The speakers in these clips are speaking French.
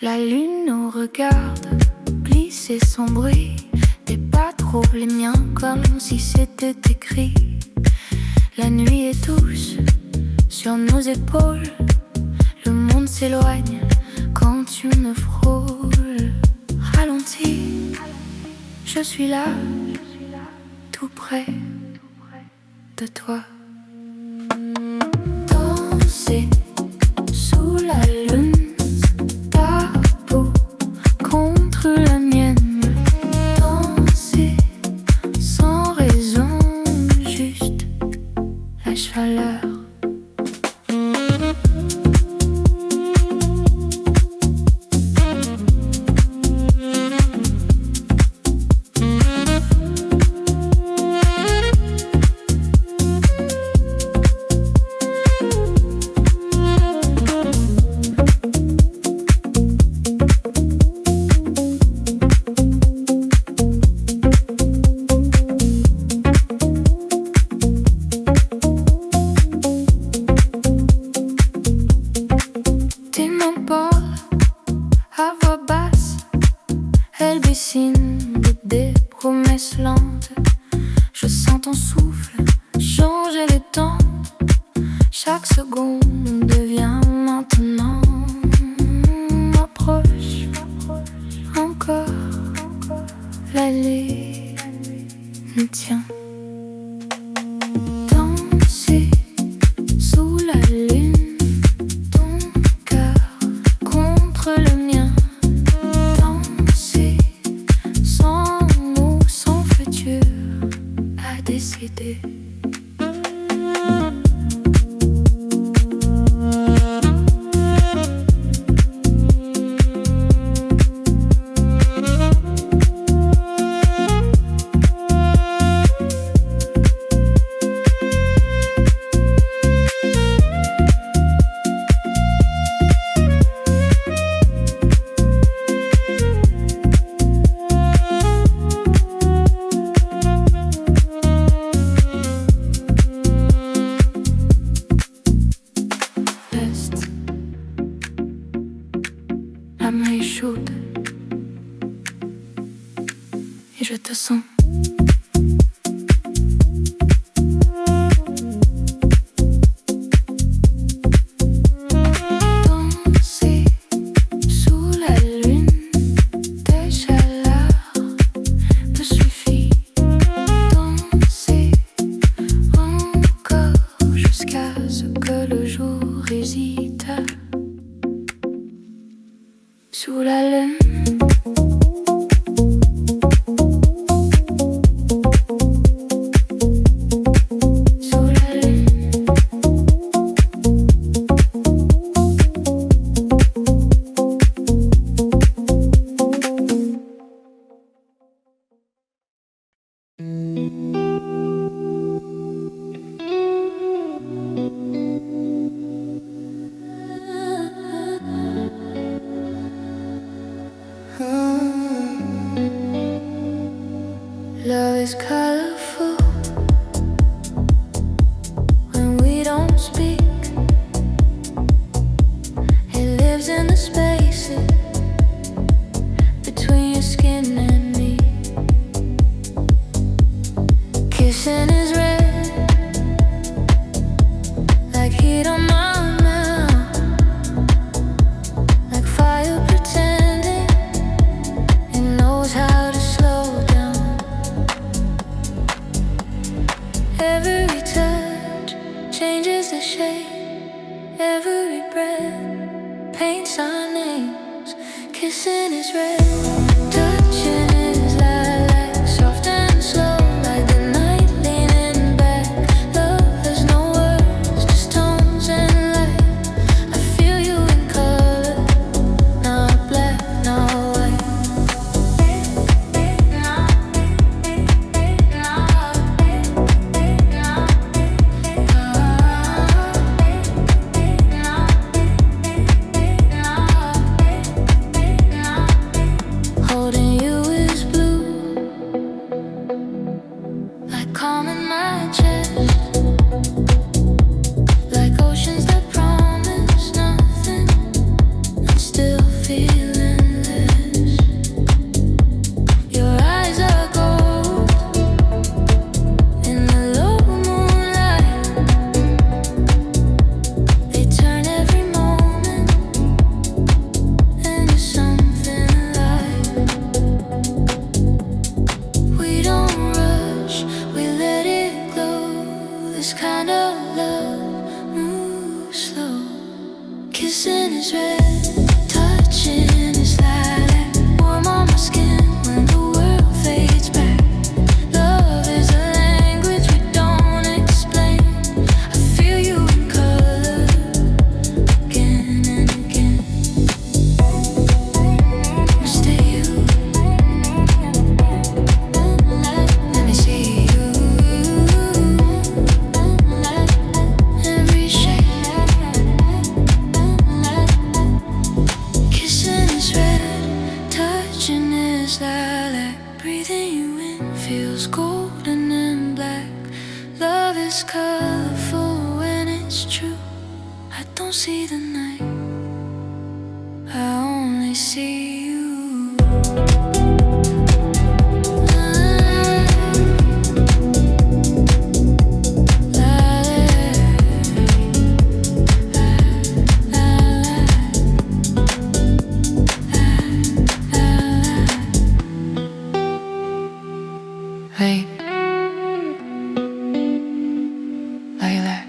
La lune nous regarde, glisser son bruit, des pas trop les miens comme si c'était écrit. La nuit est douce sur nos épaules, le monde s'éloigne quand tu me frôles. Ralentis, je suis là, tout près de toi. Danser sous la lune, ta peau contre la mienne. Danser sans raison, juste la chaleur. À voix basse, elle dessine des promesses lentes. Je sens ton souffle changer les temps. Chaque seconde devient maintenant. Approche encore, la ligne nous tient. Danser sous la lune, ton cœur contre le mien. Danser sans mots, sans futur à décider. La main est chaude et je te sens. Danser sous la lune, déjà l'heure me suffit. Danser encore jusqu'à ce que le jour hésite. Sous la lune, sous la lune. Love is colorful when we don't speak. It lives in the spaces between your skin and me. Kissing is red, like heat on my mouth, like fire pretending it knows how to slow down. Every touch changes the shape. Every breath paints our names. Kissing is red, touching is lilac, soft and slow, like the night leaning back. Love has no words, just tones and light. I feel you in color, not black, not white. is colorful when it's true. I don't see the night, I only see you. Hey, lilac.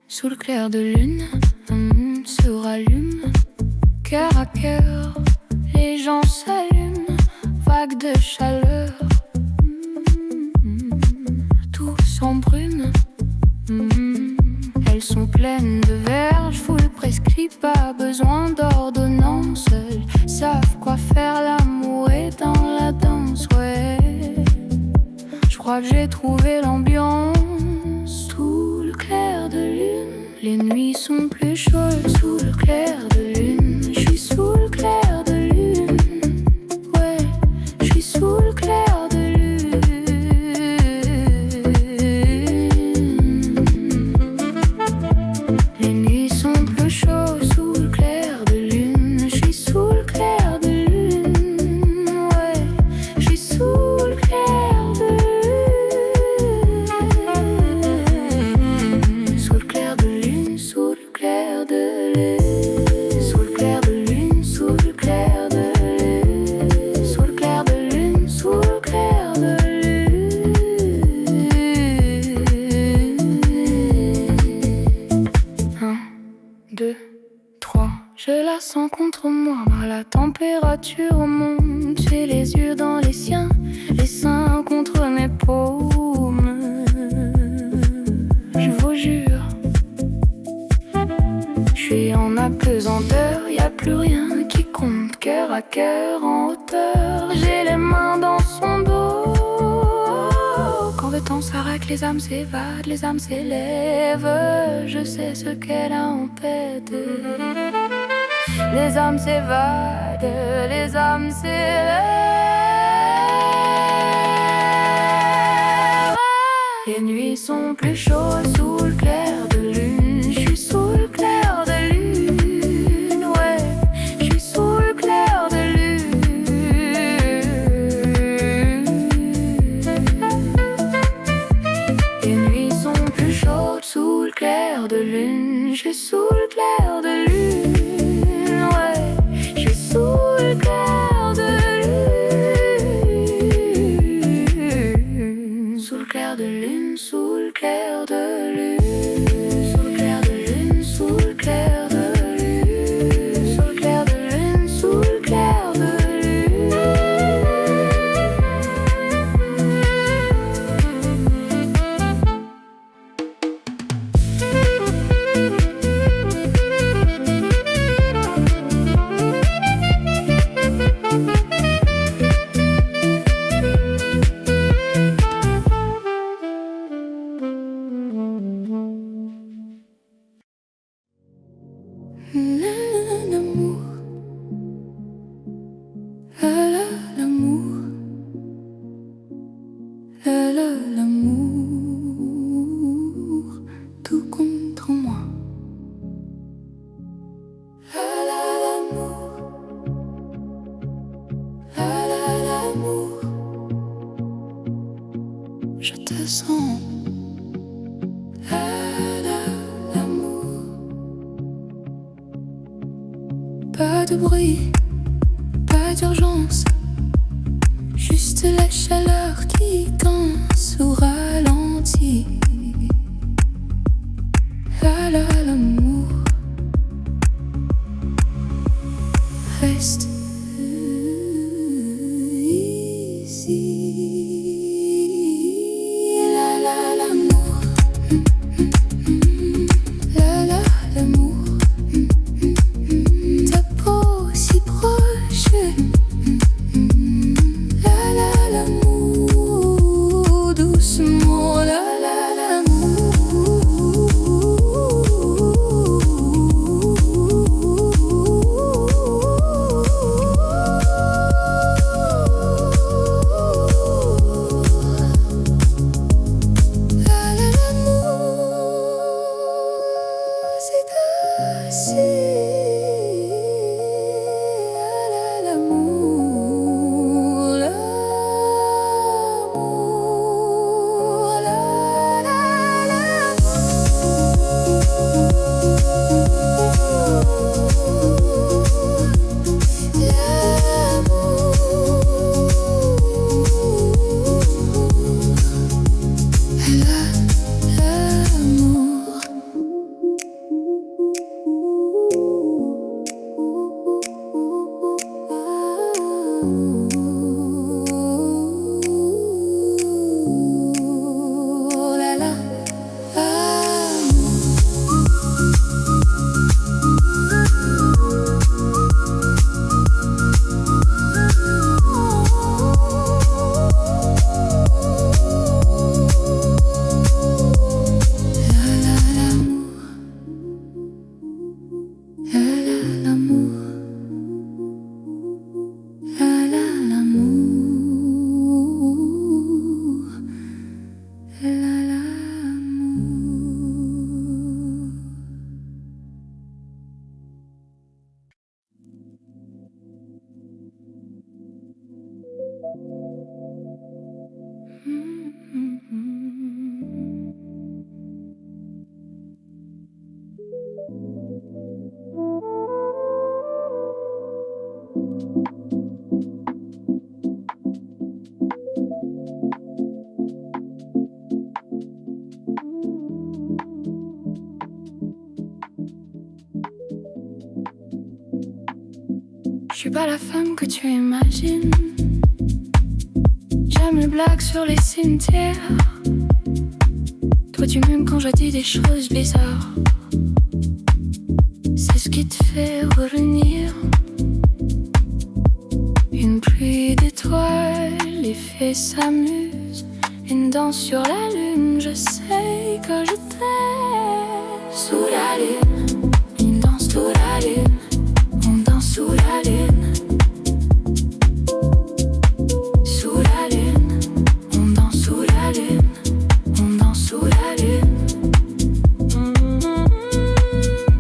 Sous le clair de lune, un monde se rallume. Cœur à cœur, les gens s'allument. Vague de chaleur, tous en brume. Elles sont pleines de verges, foule prescrit, pas besoin d'ordonnance. Elles savent quoi faire, l'amour est dans la danse, ouais. Je crois que j'ai trouvé l'ambiance. Sous le clair de lune, les nuits sont plus chaudes. Sous le clair de lune, je suis sous le clair de lune. Ouais, je suis sous le clair de lune. Les nuits sont plus chaudes. Sous le clair de lune, je suis sous le clair de lune. Ouais, je suis sous le clair de lune. Sous le clair de lune, sous le clair de lune. Sous le clair de lune, sous le clair de lune. Sous le clair de lune, sous le clair de lune. 1, 2, 3, je la sens contre moi. La température monte, j'ai les yeux dans les siens, les seins contre mes paumes. Je vous jure, je suis en apesanteur, y a plus rien qui compte. Cœur à cœur en hauteur, j'ai les mains dans son dos. Quand le temps s'arrête, les âmes s'évadent, les âmes s'élèvent. Je sais ce qu'elle a en tête. Les âmes s'évadent, les âmes s'élèvent. Les nuits sont plus chaudes. Sous le clair de lune, je suis sous le clair de lune. Ouais, je suis sous le clair de lune. Les nuits sont plus chaudes. Sous le clair de lune, je suis sous le clair de lune. Ouais, je suis sous le clair de lune. Sous le clair de lune, sous le clair de lune. Sous le clair de lune, sous le clair de lune. Sous le clair de lune, sous le clair de l'amour, l'amour, l'amour, tout contre moi. L'amour, l'amour, je te sens. L'amour, pas de bruit, pas d'urgence, juste la chaleur qui danse au ralenti. L'amour, reste ici. L'amour, l'amour, ta peau si proche. L'amour, Je suis pas la femme que tu imagines. J'aime les blagues sur les cimetières. Toi tu m'aimes quand je dis des choses bizarres. C'est ce qui te fait revenir. Une pluie d'étoiles, les fées s'amusent. Une danse sur la lune, je sais que je t'aime. Sous la lune, une danse sous la lune. On danse sous la lune. Sous la lune, on danse sous la lune. On danse sous la lune.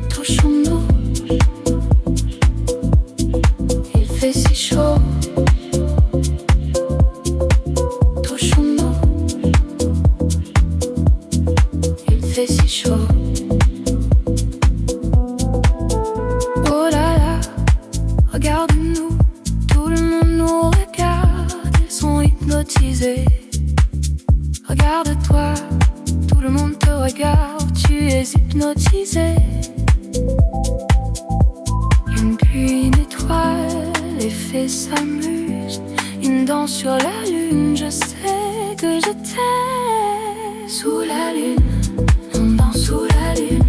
Touchons-nous. Il fait si chaud. Touchons-nous. Il fait si chaud. Regarde-nous, tout le monde nous regarde, ils sont hypnotisés. Regarde-toi, tout le monde te regarde, tu es hypnotisé. Une pluie d'étoiles, les fées s'amusent. Une danse sur la lune, je sais que je t'aime. Sous la lune, on danse sous la lune.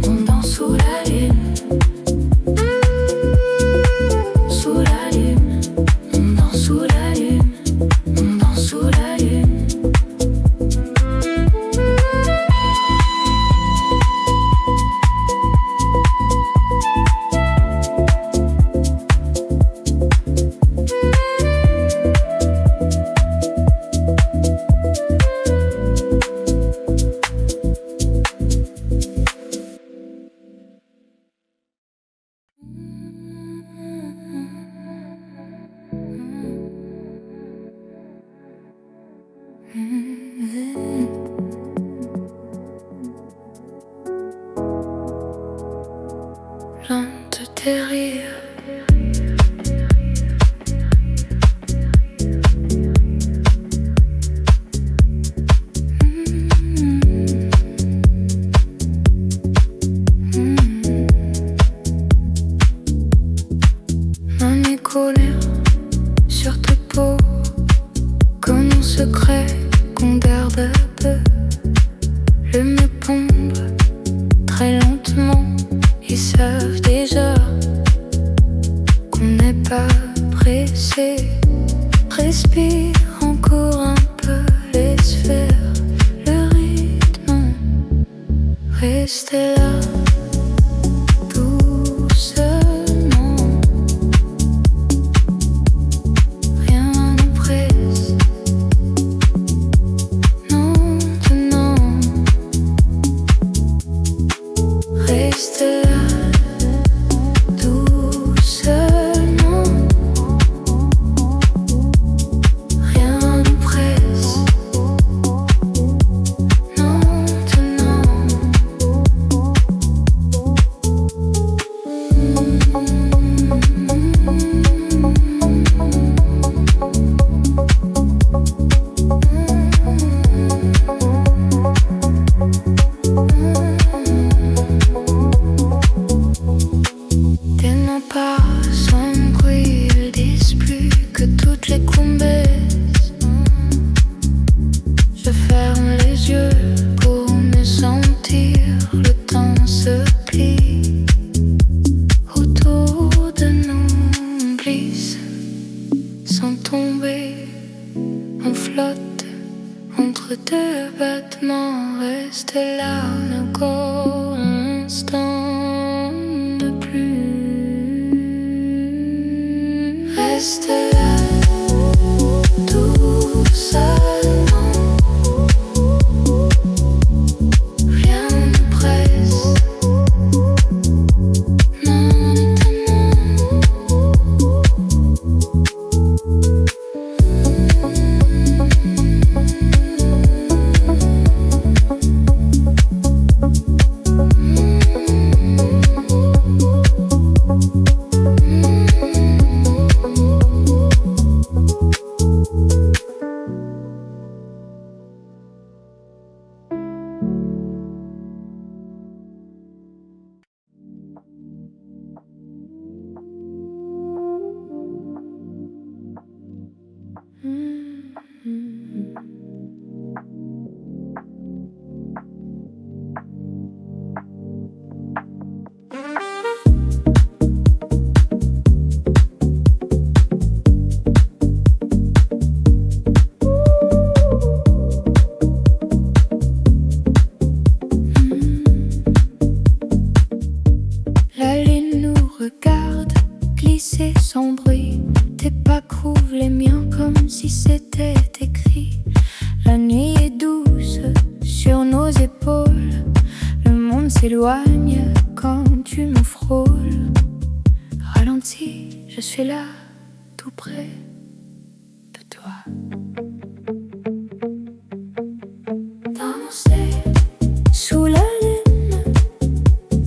On danse sous la lune. Loin de tes rires. Mon colère sur tes peaux, comme un secret qu'on garde à peu. Je me pompe très lentement. Ils savent déjà qu'on n'est pas pressé. Respire encore un peu, laisse faire le rythme. Restez là, doucement. Rien ne presse, non, non. Restez là. uniquement rester là, ne qu'au instant ne plus. Reste là, tout seulement. Rien ne presse. Non, la lune nous regarde glisser sans bruit. Tes pas couvrent les miens comme si c'était écrit. La nuit est douce sur nos épaules. Le monde s'éloigne quand tu me frôles. Ralentis, je suis là, tout près de toi. Danser sous la lune,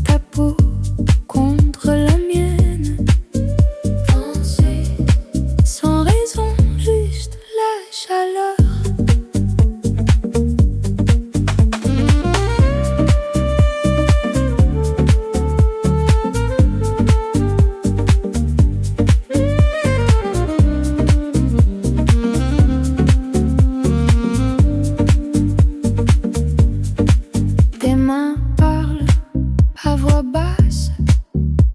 ta peau contre la mienne. Danser sans raison, juste la chaleur. Tes mains parlent à voix basse,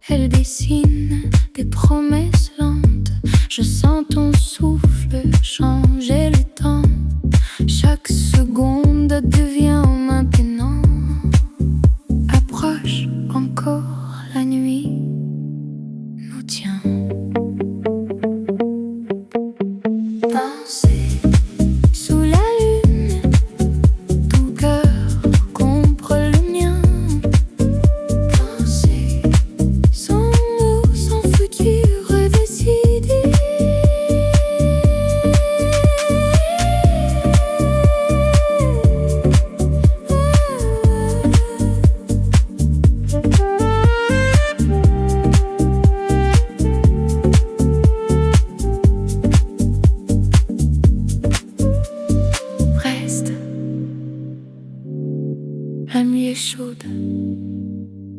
elles dessinent des promesses lentes. Je sens ton souffle changer le temps. Chaque seconde devient maintenant. Approche encore, la nuit nous tient. Danser sous la lune, ton cœur contre le mien. Danser sans mots, sans futur décidé. Reste, la nuit est chaude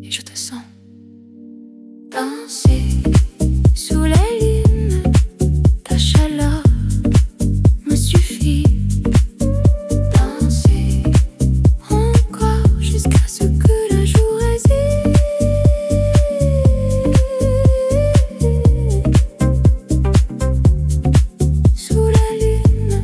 et je te sens. Danser sous la lune, ta chaleur me suffit. Danser encore jusqu'à ce que la jour résiste. Sous la lune,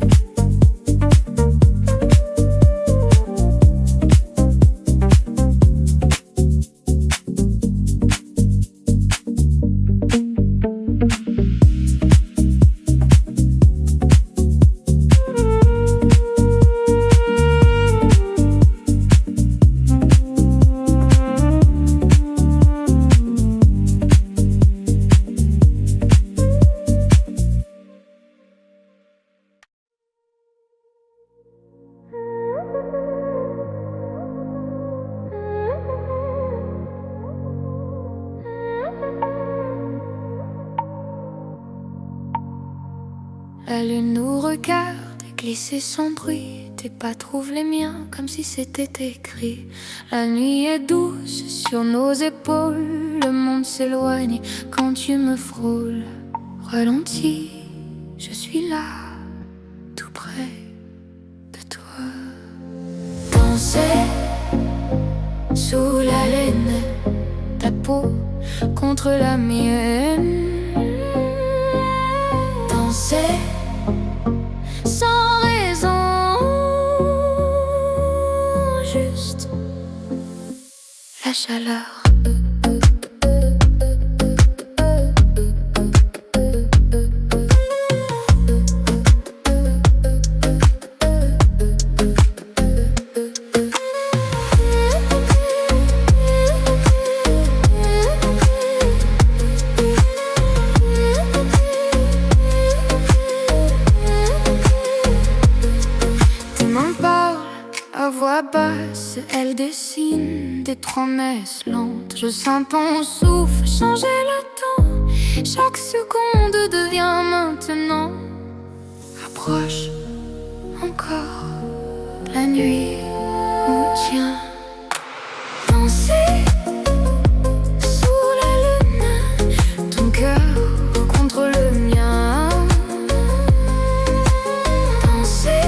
la lune nous regarde glisser sans bruit. Tes pas trouvent les miens comme si c'était écrit. La nuit est douce sur nos épaules. Le monde s'éloigne quand tu me frôles. Ralentis, je suis là, tout près de toi. Danser sous la laine, ta peau contre la mienne. Danser sans raison, ta chaleur. Tes mains parlent à voix basse, elles dessinent des promesses lentes. Je sens ton souffle changer le temps, chaque seconde devient maintenant. Approche encore, la nuit nous tient. Danser sous la lune, ton cœur contre le mien. Danser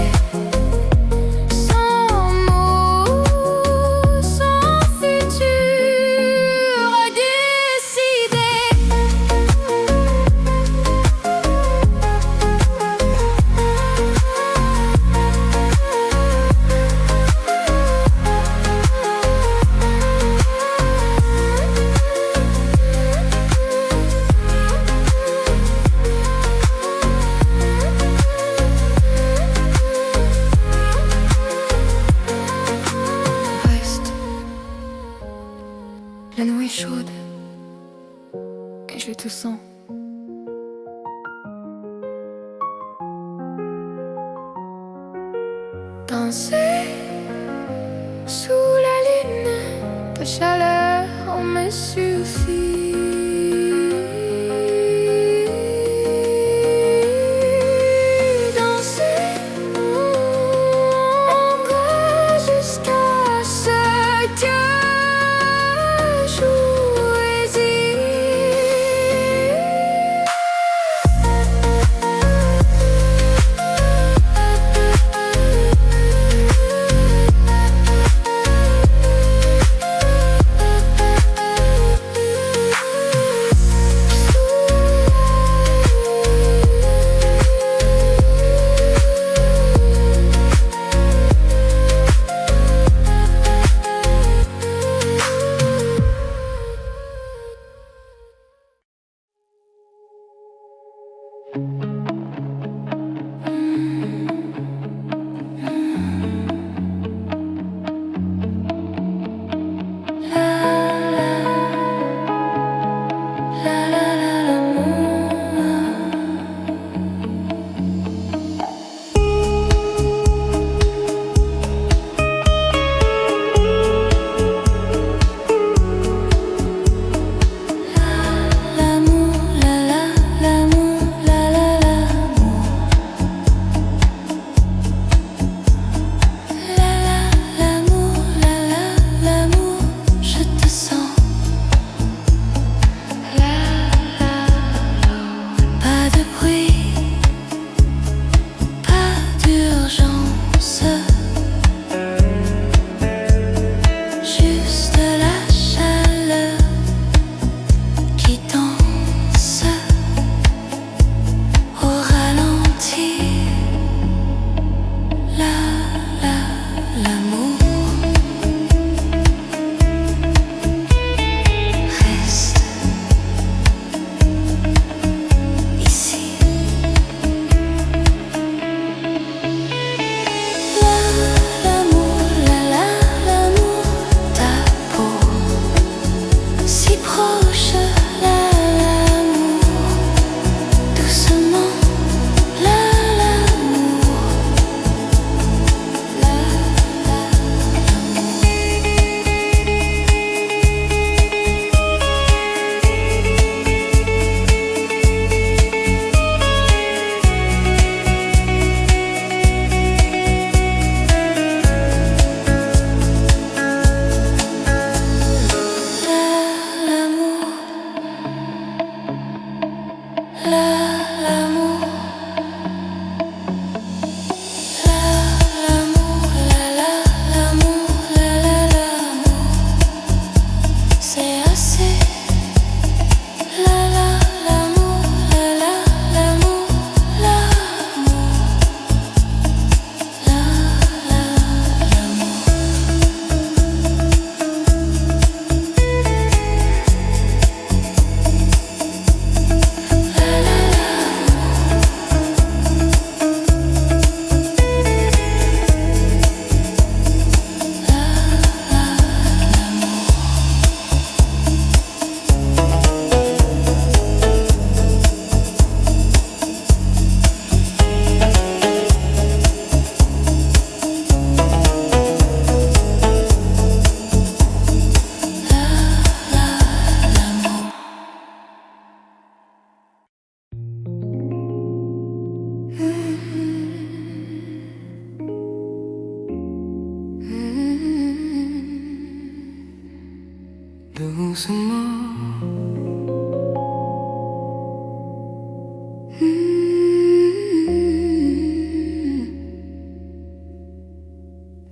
sans mots, sans futur à décider. Reste, la nuit est chaude et je te sens. Danser sous la lune, ta chaleur me suffit. Danser encore jusqu'à ce que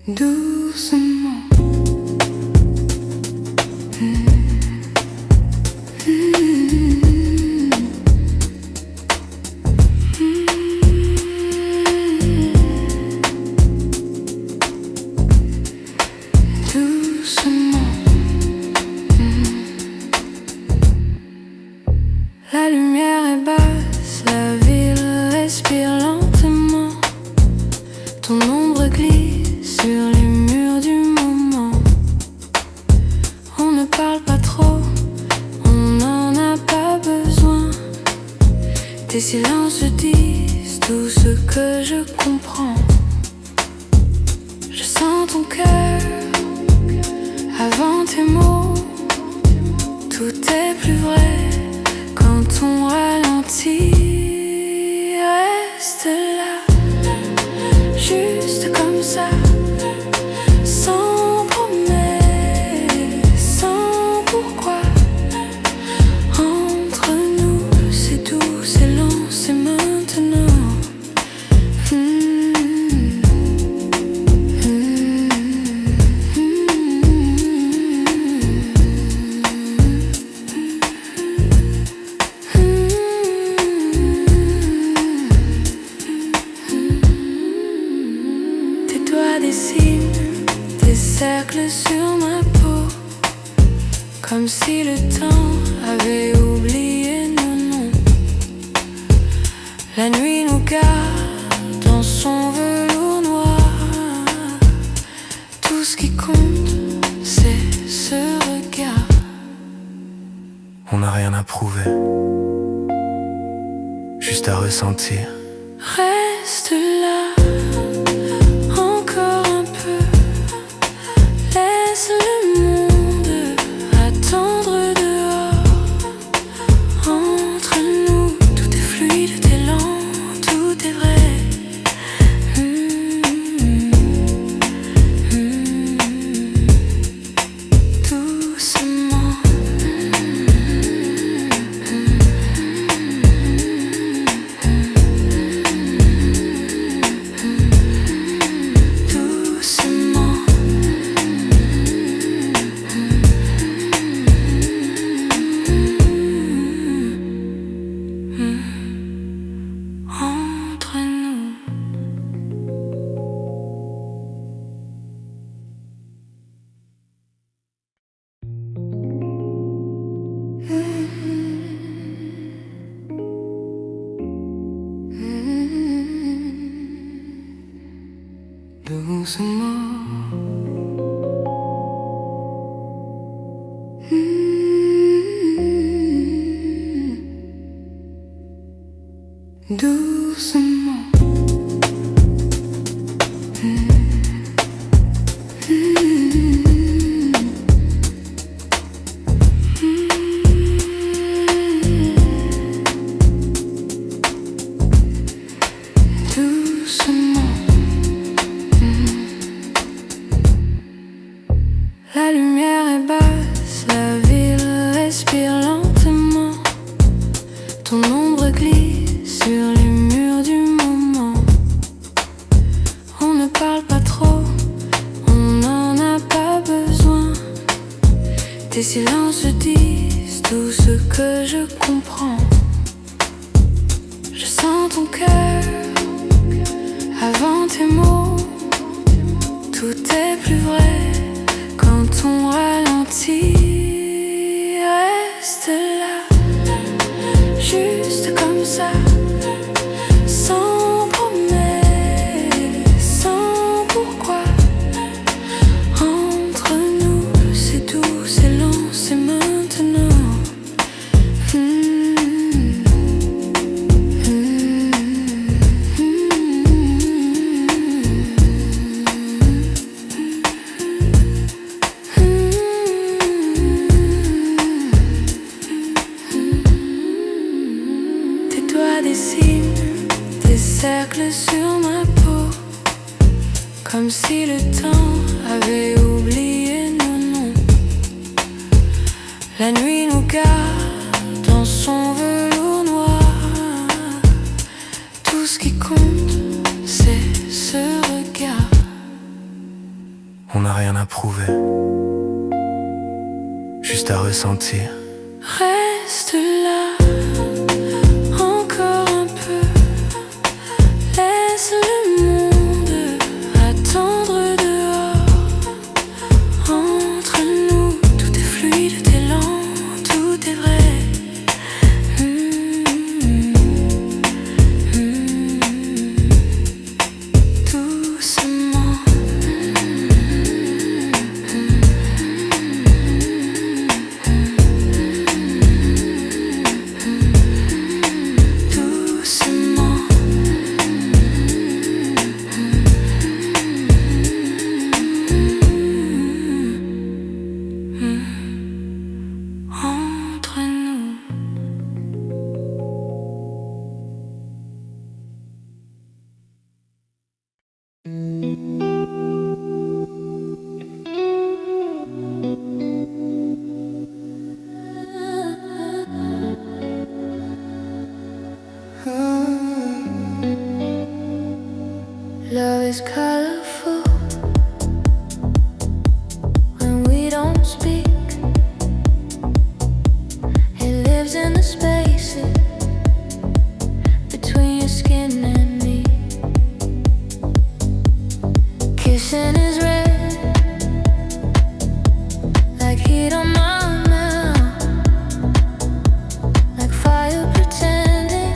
Doucement. La lumière est basse, la ville respire lentement. Ton ombre glisse sur les murs du moment. On ne parle pas trop, on n'en a pas besoin. Tes silences disent tout ce que je comprends. Je sens ton cœur avant tes mots. Tout est plus vrai quand on ralentit. Reste là, juste comme ça, sans promesse, sans pourquoi. Entre nous, c'est doux, c'est lent, c'est maintenant. Dessine des cercles sur ma peau, comme si le temps avait oublié nos noms. La nuit nous garde dans son velours noir. Tout ce qui compte, c'est ce regard. On n'a rien à prouver, juste à ressentir. Reste là. Doucement. Doucement. La lumière est basse, la ville respire lentement. Ton ombre glisse sur les murs du moment. On ne parle pas trop, on n'en a pas besoin. Tes silences disent tout ce que je comprends. Je sens ton cœur avant tes mots. Tout est plus vrai quand on ralentit. Reste là, juste comme ça, sans promesse, sans pourquoi. Entre nous, c'est doux, c'est lent, c'est maintenant. Dessine des cercles sur ma peau, comme si le temps avait oublié nos noms. La nuit nous garde dans son velours noir. Tout ce qui compte, c'est ce regard. On n'a rien à prouver, juste à ressentir. Reste là, encore un peu. Laisse le monde attendre dehors. Entre nous, tout est fluide, tout est lent, tout est vrai. Doucement. Entre nous. Love is colorful when we don't speak. It lives in the spaces between your skin and me. Kissing is red, like heat on my mouth, like fire pretending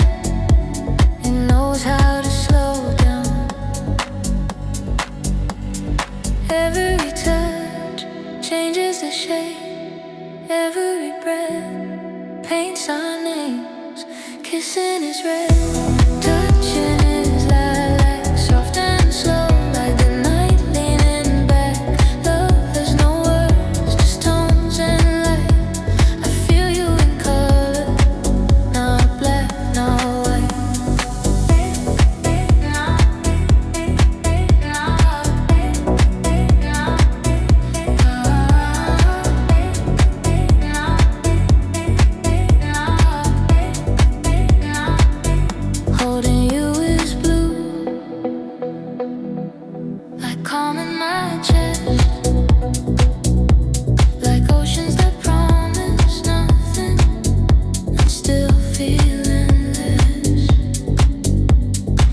it knows how to slow down. Every touch changes the shape. Every breath paints our names. Kissing is red, touching is lilac, soft and slow, like the night leaning back. Love has no words, just tones and light. I feel you in color, not black, not white. Holding you is blue, like calm in my chest, like oceans that promise nothing and still feeling this.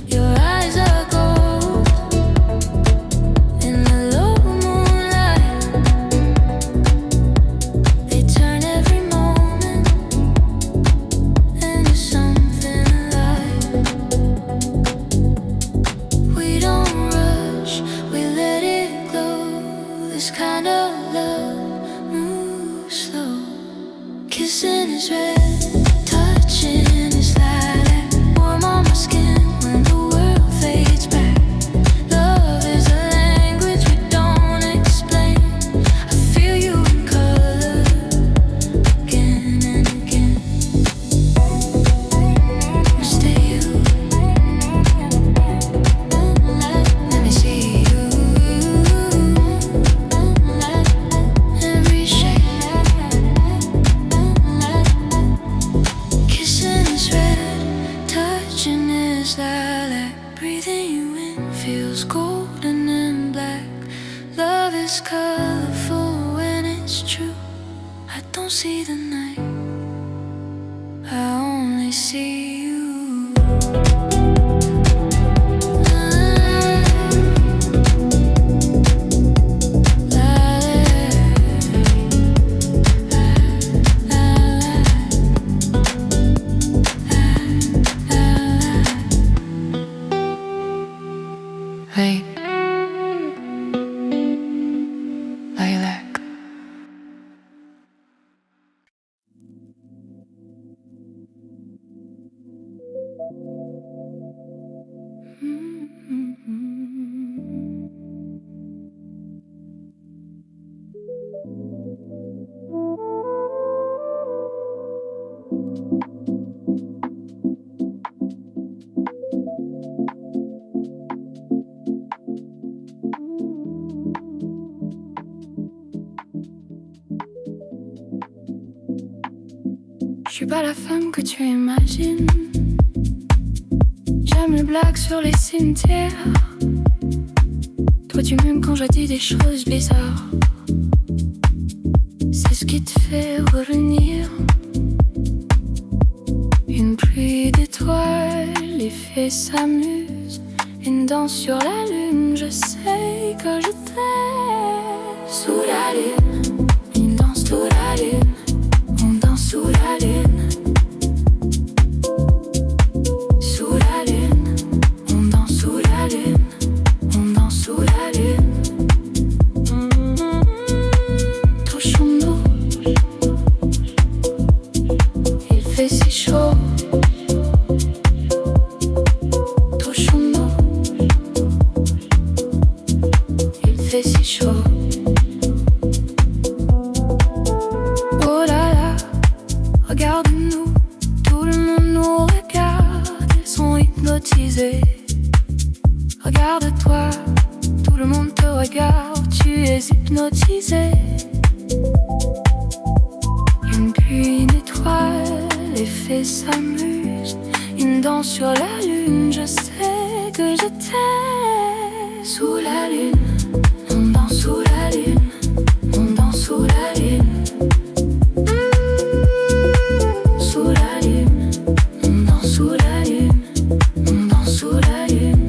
Your eyes are gold in the low moonlight. They turn every moment into something light. We don't rush, we let it glow. This kind of love moves slow. Kissing is red, touching is lilac, warm on my skin when the world fades back. Love is a language we don't explain. I feel you in color again and again. Stay you. Let me see you. Every shade. Kissing is red, touching is lilac. Breathing you in feels golden and black. Love is colorful when it's true. I don't see the night, I only see you. Hey, lilac. Je suis pas la femme que tu imagines. J'aime les blagues sur les cimetières. Toi tu m'aimes quand je dis des choses bizarres. C'est ce qui te fait revenir. Une pluie d'étoiles, les fées s'amusent. Une danse sur la lune, je sais que je t'aime. Sous la lune, une danse sous la lune. On danse sous la lune. Sous la lune, on danse sous la lune. On danse sous la lune. Touchons-nous. Il fait si chaud. Touchons-nous. Il fait si chaud. Oh là là, regarde-nous. Tout le monde nous regarde. Ils sont hypnotisés. Regarde-toi, tout le monde te regarde. Tu es hypnotisé. Une pluie d'étoiles, les fées s'amusent. Une danse sur la lune, je sais que je t'aime. Sous la lune, on danse sous la lune. On danse sous la lune. Sous la lune, on danse sous la lune. On danse sous la lune.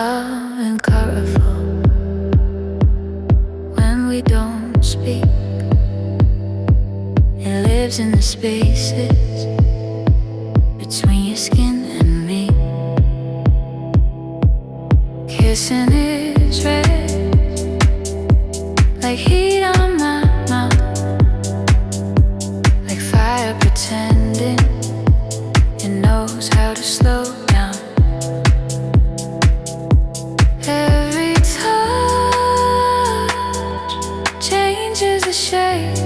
love and colorful when we don't speak. It lives in the spaces between your skin and me. Kissing is red, like heat on my mouth, like fire pretending it knows how to slow down. Every touch changes the shape.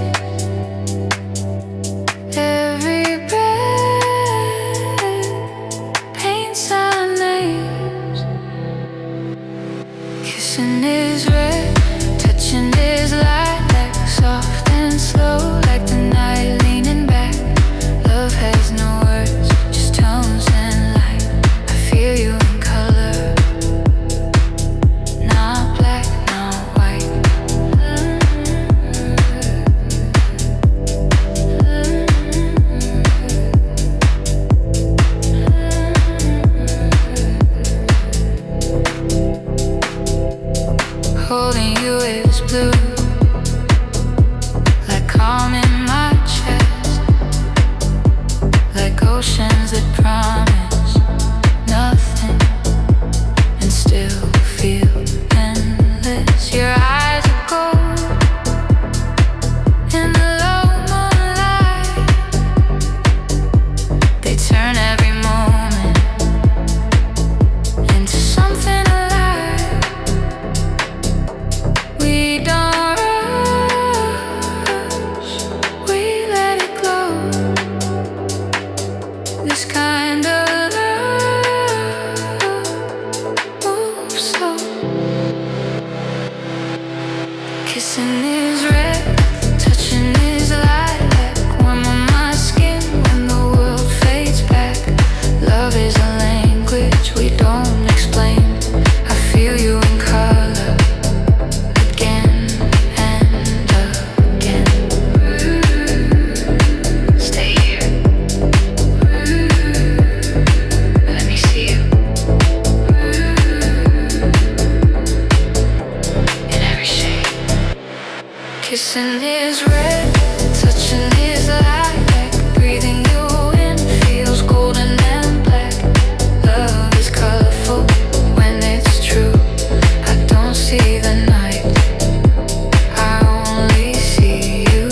Every breath paints our names. Kissing is red, touching is light, like soft and slow, like the night leaning back. Love has no words, just tones and light. I feel you in color, not black, not white. Holding you is blue, like calm in my chest, like oceans that promise nothing and still feel endless. Your eyes are gold in the low moonlight. They turn every moment into something alive. We don't rush, we let it glow. This kind of love moves slow. Kissing is red, touching is light, like warm on my skin when the world fades back. Love is a language we don't explain. I feel you in color again and again. Stay here. Let me see you in every shade. Kissing is red, touching is light, like breathing you in feels golden and black. Love is colorful when it's true. I don't see the night, I only see you.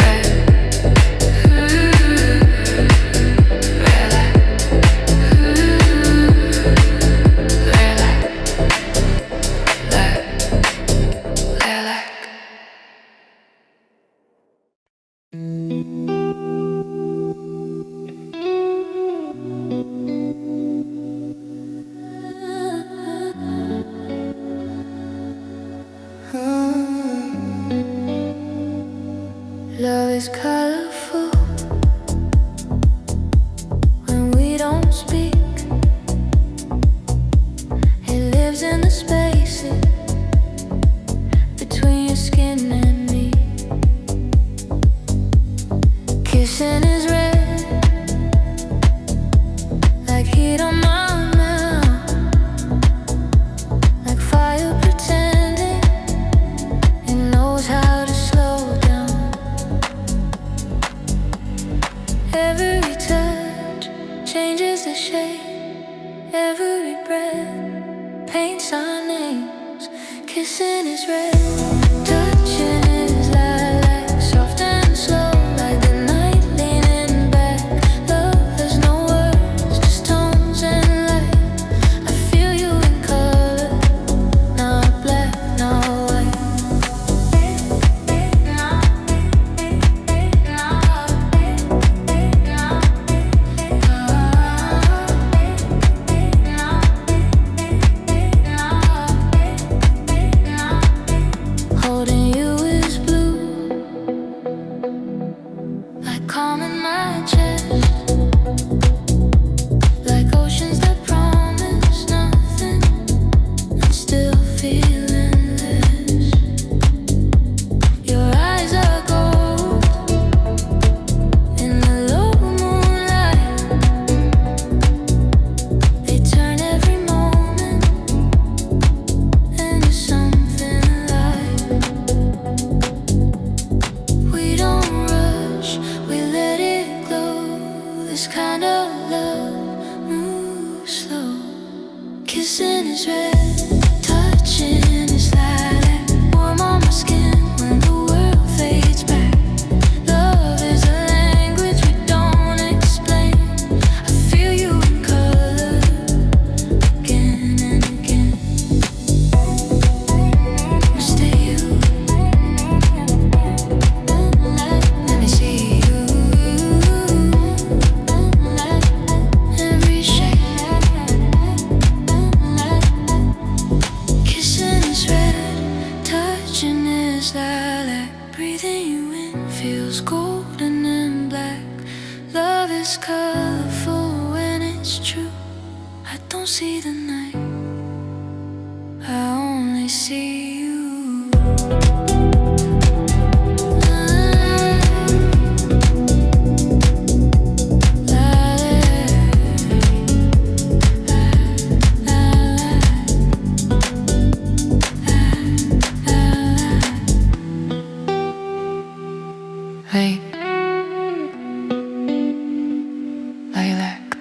Red, red light, lilac. Love is colorful when we don't speak. It lives in the spaces between your skin and me. Kissing is red, like heat on my mouth, like fire pretending it knows how to slow down. Every touch changes the shape. Every breath paints our names. Kissing is red, touching is lilac, soft and slow, like the night leaning back. Love has no words, just tones and light. I feel you in color, not black, not white. Holding you is Kissing his red, touching his lilac, warm on my skin when the world fades back. Love is a language we don't explain. I feel you in color again and again. Stay you, let me see you. Every shade, kissing his red, touching his lilac, breathing you in feels golden and black. Love is colorful when it's true. I don't see the night, I only see you. Hey, lilac.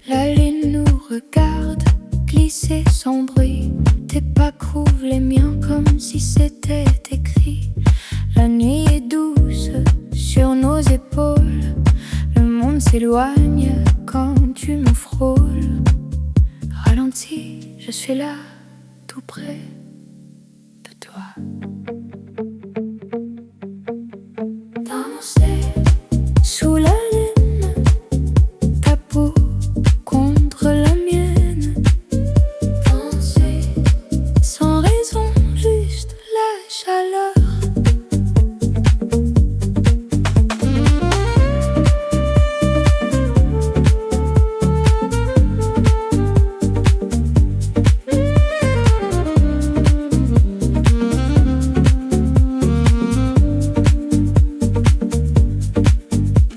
La lune nous regarde glisser sans bruit. Tes pas couvrent les miens comme si c'était écrit. La nuit est douce sur nos épaules. Le monde s'éloigne quand tu nous frôles. Ralentis, je suis là, tout près de toi. Danser sous la lune, ta peau contre la mienne. Danser sans raison, juste la chaleur.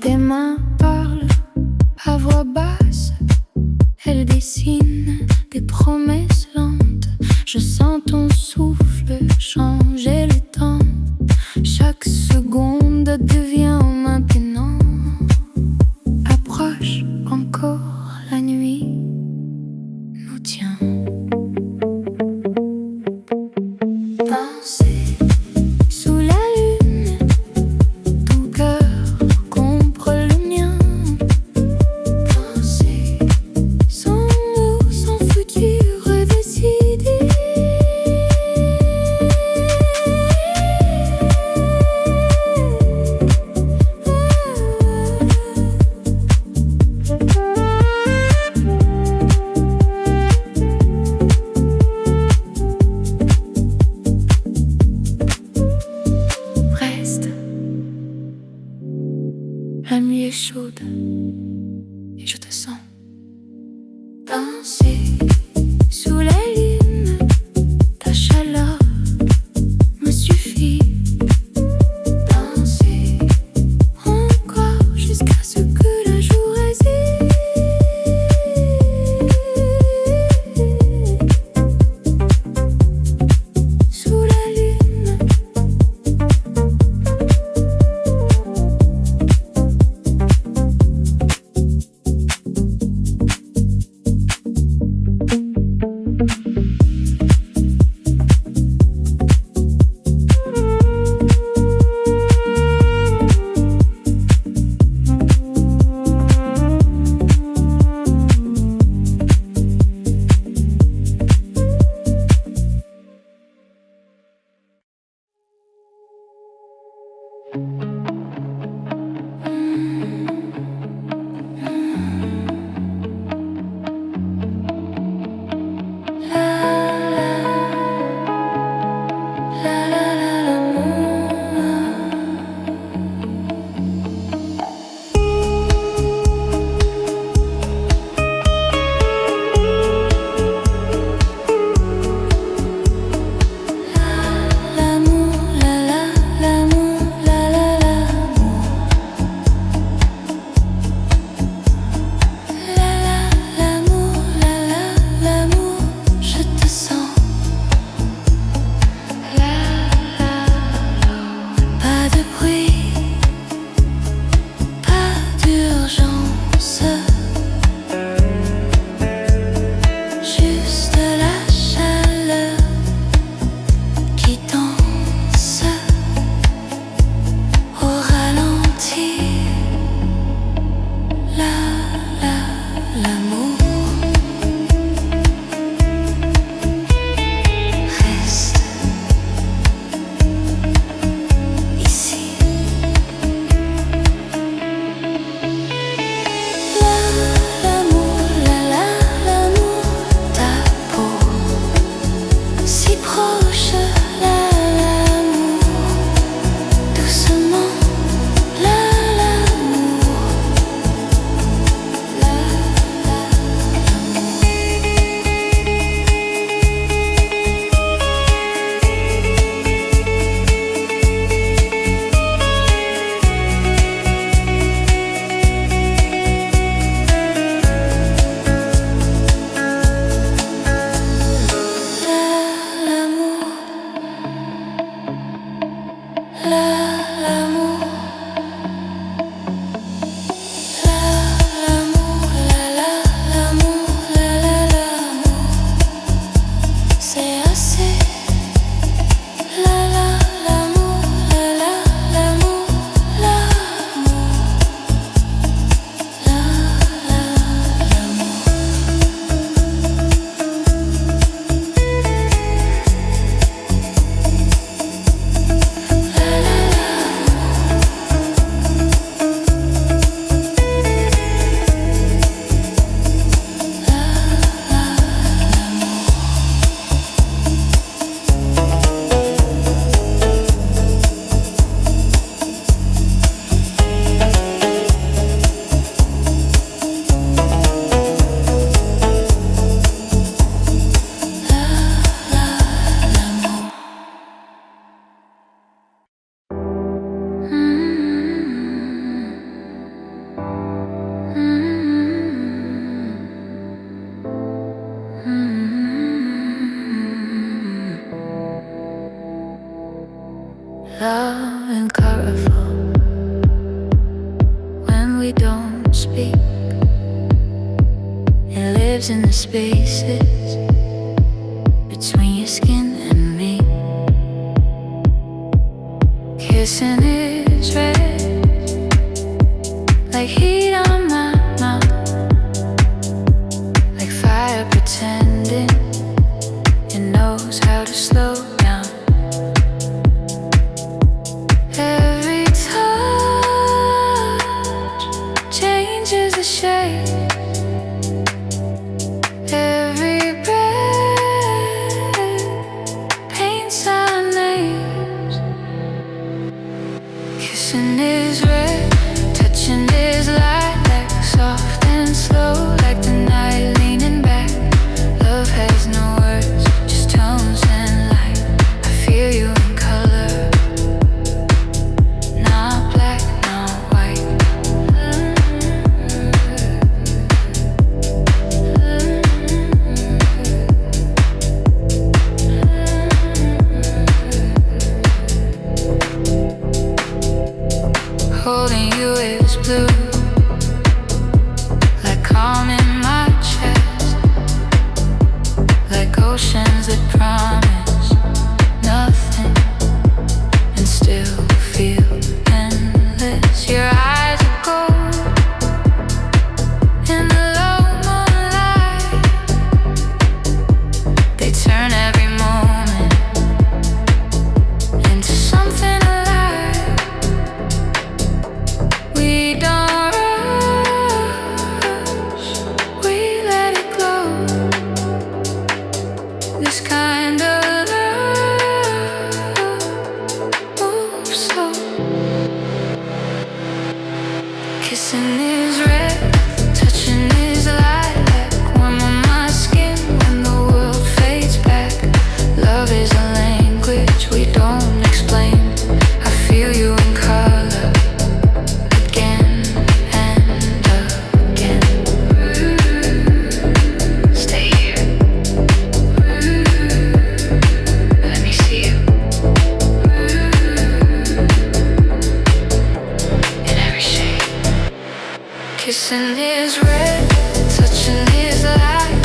Tes mains parlent à voix basse, elles dessinent des promesses lentes. Je sens ton souffle changer le temps. Chaque seconde devient maintenant. Approche encore, la nuit nous tient. Danser sous la lune, ton cœur contre le mien. Danser sans mots, sans futur décidé. Reste, la nuit est chaude et je te sens. Danser sous la lune, ta chaleur me suffit. Danser encore jusqu'à ce que le jour hésite. Sous la lune, don't speak. It lives in the spaces between your skin and me. Kissing is red, like heat on my mouth, like fire pretending it knows how to slow down. Every touch changes the shape. Every breath paints our names. Kissing is red, touching is lilac, soft and slow, like the night leaning back. Love has no words, just tones and light. I feel you in color, not black, not white. Holding you is blue, like calm in my chest, like oceans that promise nothing and still feel endless. Your eyes are gold in the low moonlight. They turn every moment into something alive. We don't rush, we let it glow. This kind of love moves slow. Kissing is red, touching is lilac, warm on my skin when the world fades back. Love is a language we don't explain. I feel you in color, again and again. Stay here. Let me see you. In every shade. Kissing is red, touching is light.